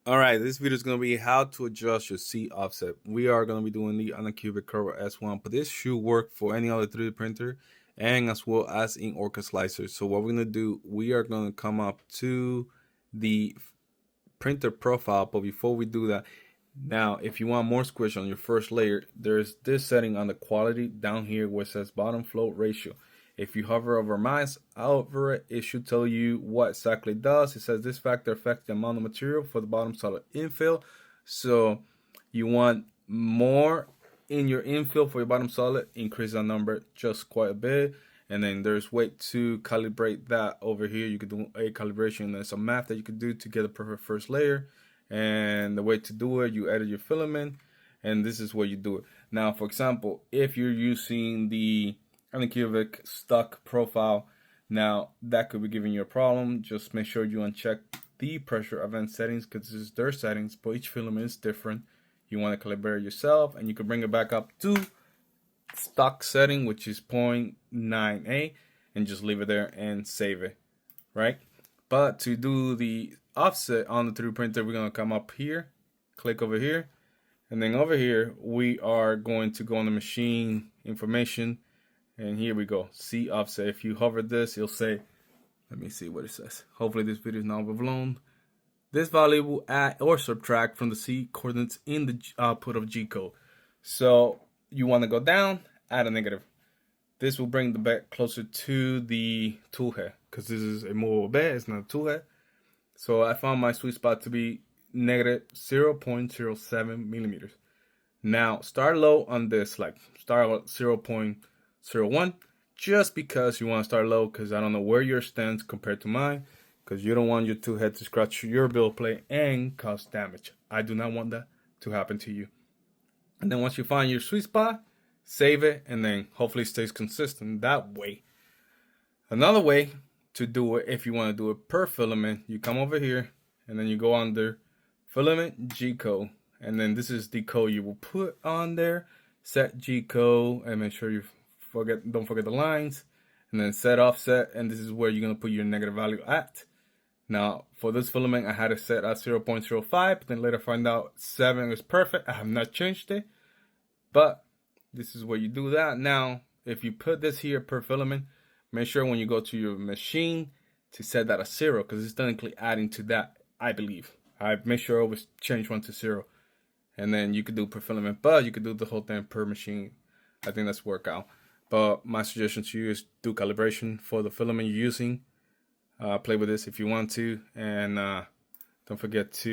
Alright, this video is going to be how to adjust your C offset. We are going to be doing the Anycubic Curve S1, but this should work for any other 3D printer and as well as in Orca Slicer. So what we're going to do, we are going to come up to the printer profile, but before we do that, now if you want more squish on your first layer, there's this setting on the quality down here where it says bottom float ratio. If you hover over mouse over it, it should tell you what exactly it does. It says this factor affects the amount of material for the bottom solid infill. So you want more in your infill for your bottom solid, increase that number just quite a bit. And then there's way to calibrate that over here. You could do a calibration. There's some math that you could do to get a perfect first layer. And the way to do it, you edit your filament, and this is where you do it. Now, for example, if you're using the Anycubic stock profile, now that could be giving you a problem. Just make sure you uncheck the pressure event settings because this is their settings, but each filament is different. You want to calibrate it yourself, and you can bring it back up to stock setting, which is 0.9A, and just leave it there and save it, right? But to do the offset on the 3D printer, we're going to come up here, click over here, and then over here we are going to go on the machine information, and here we go, C offset. If you hover this, you'll say, let me see what it says. Hopefully this video is not overblown. This value will add or subtract from the C coordinates in the output of G code. So you want to go down, add a negative. This will bring the bed closer to the tool head because this is a movable bed, it's not a tool head. So I found my sweet spot to be negative 0.07 millimeters. Now start low on this, like start at 0.01, just because you want to start low, because I don't know where yours stands compared to mine, because you don't want your tool head to scratch your build plate and cause damage. I do not want that to happen to you. And then once you find your sweet spot, save it, and then hopefully it stays consistent that way. Another way to do it, if you want to do it per filament, you come over here and then you go under filament G code, and then this is the code you will put on there. Set G code, and make sure you don't forget the lines, and then set offset, and this is where you're going to put your negative value at. Now for this filament I had it set at 0.05, but then later find out 7 is perfect. I have not changed it, but this is where you do that. Now if you put this here per filament, make sure when you go to your machine to set that at 0, because it's technically adding to that, I believe. I make sure I always change one to 0, and then you could do per filament, but you could do the whole thing per machine. I think that's work out. But my suggestion to you is do calibration for the filament you're using. Play with this if you want to, and don't forget to